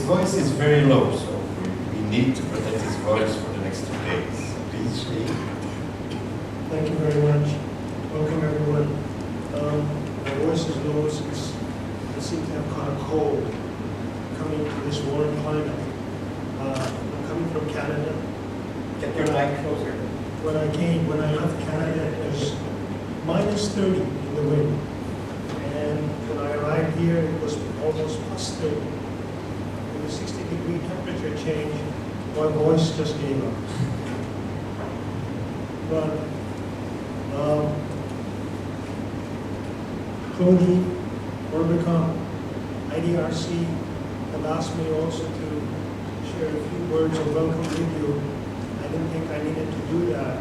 voice is very low, so we need to protect his voice for the next 2 days. Please, Shahid. Thank you very much. Welcome, everyone. My voice is low since I seem to have caught a cold coming to this warm climate. I'm coming from Canada. Get your mic closer. When I left Canada, it was minus 30 in the wind. And when I arrived here, it was almost plus 30. With a 60-degree temperature change, my voice just gave up. But Cody, Orbicon, IDRC have asked me also to share a few words of welcome with you. I didn't think I needed to do that.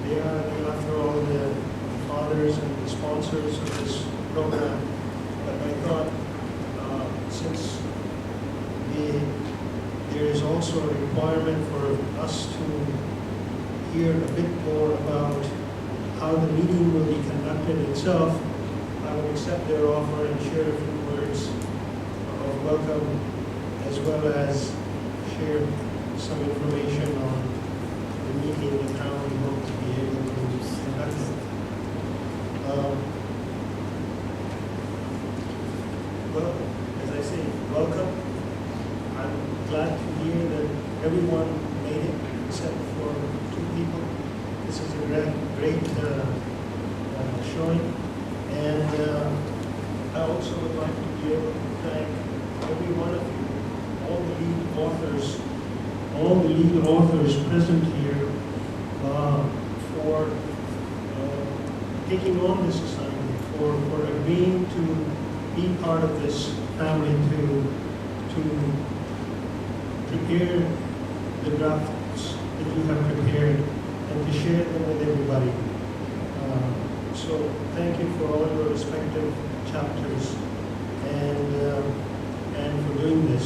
They are, after all, the fathers and the sponsors of this program. But I thought, since there is also a requirement for us to hear a bit more about how the meeting will be conducted itself, I will accept their offer and share a few words of welcome, as well as share some information on the meeting and how we hope to be able to conduct it. Well, as I say, welcome. I'm glad to hear that everyone made it, except for 2 people. This is a great showing. And I also would like to be able to thank every one of you, all the lead authors present here, for taking on this assignment, for agreeing to be part of this family, to prepare the drafts that you have prepared and to share them with everybody. So thank you for all your respective chapters and for doing this.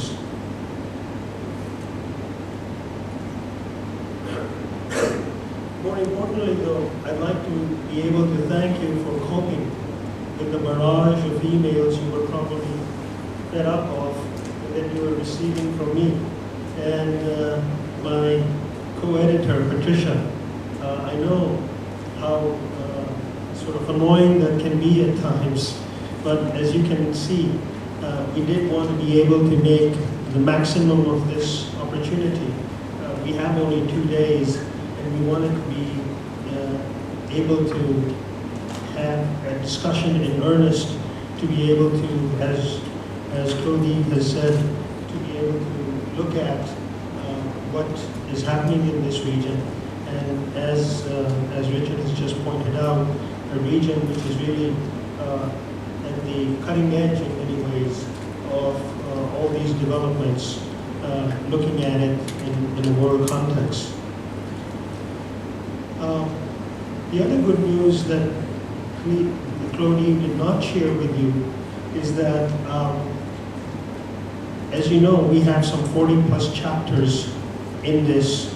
More importantly, though, I'd like to be able to thank you for coping with the barrage of emails you were probably fed up of that you were receiving from me and my co-editor, Patricia. I know how sort of annoying that can be at times, but as you can see, we did want to be able to make the maximum of this opportunity. We have only 2 days, and we wanted to be able to have a discussion in earnest, to be able to, as Cody has said, to be able to look at what is happening in this region, and as Richard has just pointed out, a region which is really at the cutting edge in many ways of all these developments, looking at it in a world context. The other good news that Claudie did not share with you is that, as you know, we have some 40+ chapters in this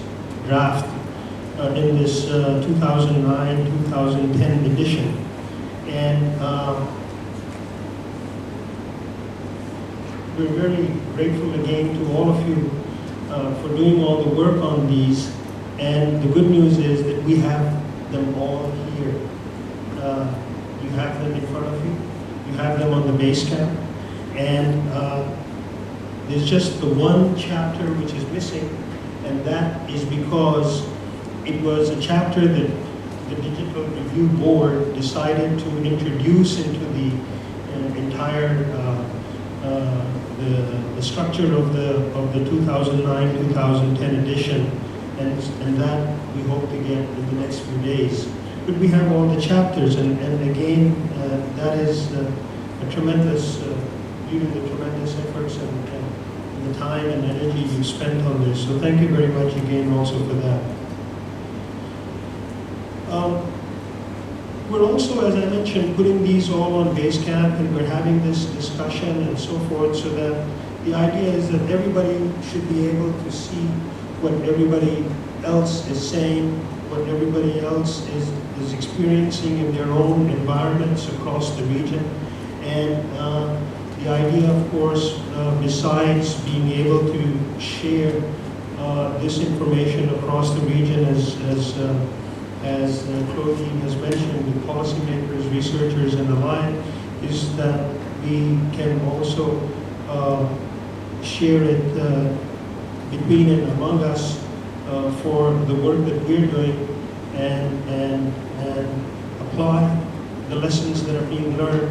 draft, in this 2009-2010 edition. And we're very grateful again to all of you for doing all the work on these. And the good news is that we have them all here. You have them in front of you. You have them on the base camp. And there's just the one chapter which is missing, and that is because it was a chapter that the Digital Review Board decided to introduce into the entire the structure of the 2009-2010 edition, and that we hope to get in the next few days. But we have all the chapters, and again, that is a tremendous, due to the tremendous efforts and the time and energy you spent on this. So thank you very much again also for that. We're also, as I mentioned, putting these all on Basecamp, and we're having this discussion and so forth, so that the idea is that everybody should be able to see what everybody else is saying, what everybody else is experiencing in their own environments across the region. And The idea, of course, besides being able to share this information across the region, as Claudine has mentioned, with policymakers, researchers, and the like, is that we can also share it between and among us for the work that we're doing and apply the lessons that are being learned,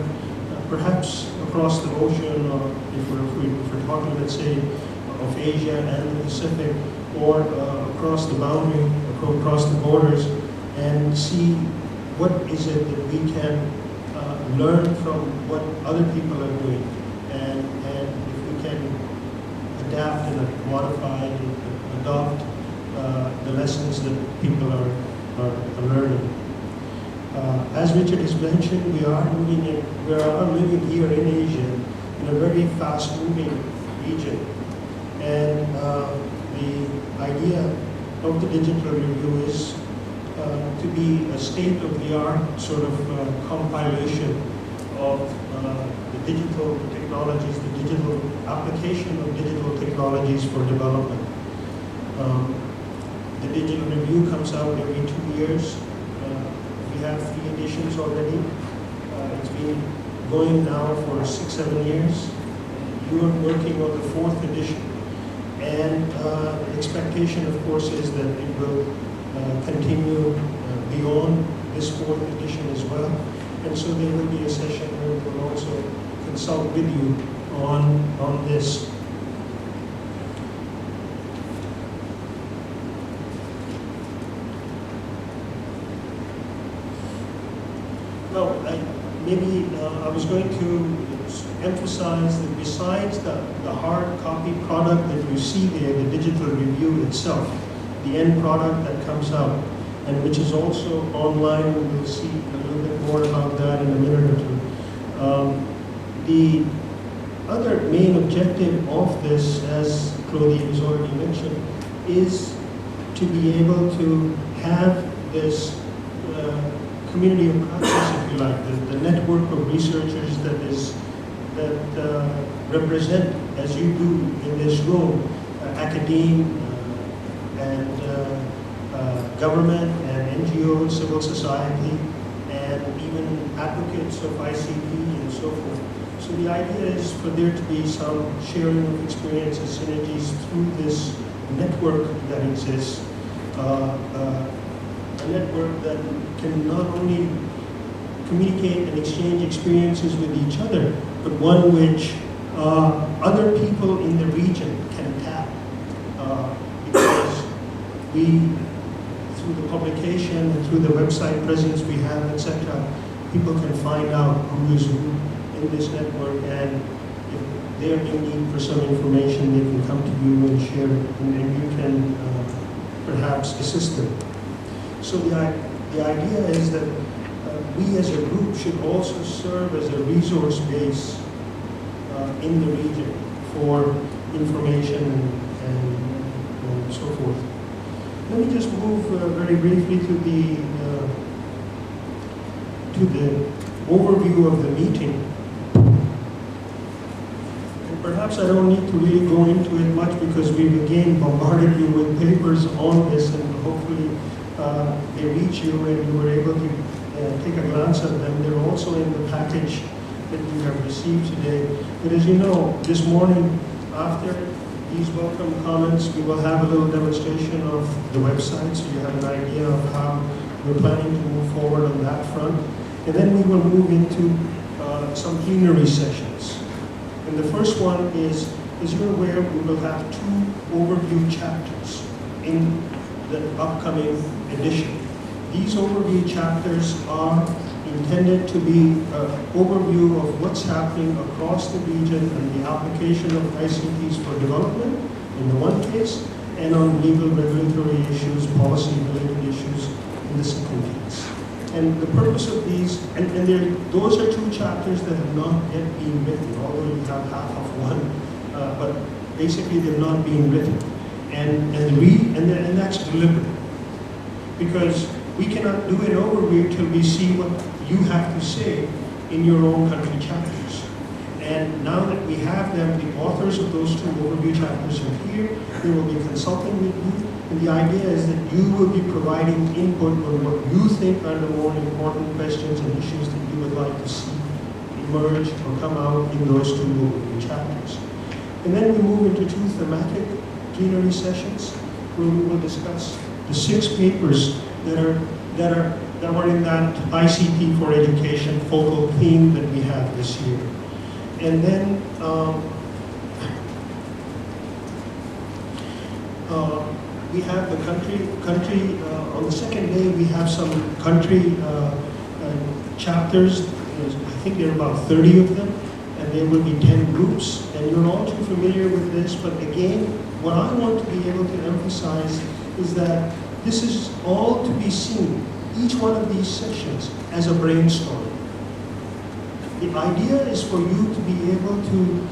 perhaps across the ocean, or if we're talking, let's say, of Asia and the Pacific, or across the boundary, across the borders, and see what is it that we can learn from what other people are doing, and if we can adapt and modify and adopt the lessons that people are learning. As Richard has mentioned, we are living here in Asia in a very fast-moving region, and the idea of the digital review is to be a state-of-the-art sort of compilation of the digital technologies, the digital application of digital technologies for development. The digital review comes out every 2 years. We have 3 editions already. It's been going now for 6-7 years. You are working on the 4th edition. And the expectation, of course, is that it will continue beyond this 4th edition as well. And so there will be a session where we will also consult with you on this. Now, I was going to emphasize that besides the hard copy product that you see there, the digital review itself, the end product that comes out, and which is also online, and we'll see a little bit more about that in a minute or two. The other main objective of this, as Claudine has already mentioned, is to be able to have this community of practice, if you like, the network of researchers that represent, as you do in this room, academia and government and NGOs, civil society, and even advocates of ICT and so forth. So the idea is for there to be some sharing of experiences, synergies through this network that exists. A network that can not only communicate and exchange experiences with each other, but one which other people in the region can tap. Because we, through the publication and through the website presence we have, etc., people can find out who is who in this network, and if they're in need for some information, they can come to you and share it, and then you can perhaps assist them. So the idea is that we as a group should also serve as a resource base in the region for information and so forth. Let me just move very briefly to the overview of the meeting. And perhaps I don't need to really go into it much because we've again bombarded you with papers on this, and hopefully they reach you and you were able to take a glance at them. They're also in the package that you have received today. But as you know, this morning, after these welcome comments, we will have a little demonstration of the website, so you have an idea of how we're planning to move forward on that front. And then we will move into some plenary sessions. And the first one is, as you're aware, we will have 2 overview chapters in the upcoming edition. These overview chapters are intended to be an overview of what's happening across the region and the application of ICTs for development in the one case, and on legal regulatory issues, policy-related issues in the second case. And the purpose of these, those are 2 chapters that have not yet been written, although you have half of one, but basically they're not being written. And that's deliberate, because we cannot do an overview till we see what you have to say in your own country chapters. And now that we have them, the authors of those two overview chapters are here. They will be consulting with you. And the idea is that you will be providing input on what you think are the more important questions and issues that you would like to see emerge or come out in those two overview chapters. And then we move into two thematic plenary sessions where we will discuss the 6 papers that were in that ICT for Education focal theme that we have this year. And then we have the country on the second day we have some country chapters. I think there are about 30 of them, and there will be 10 groups. And you're all too familiar with this, but again, what I want to be able to emphasize is that this is all to be seen, each one of these sessions, as a brainstorm. The idea is for you to be able to,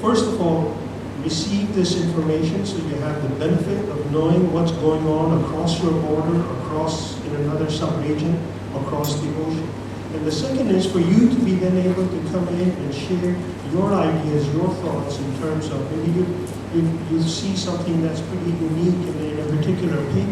first of all, receive this information so you have the benefit of knowing what's going on across your border, across in another sub-region, across the ocean. And the second is for you to be then able to come in and share your ideas, your thoughts in terms of maybe you see something that's pretty unique in a particular paper.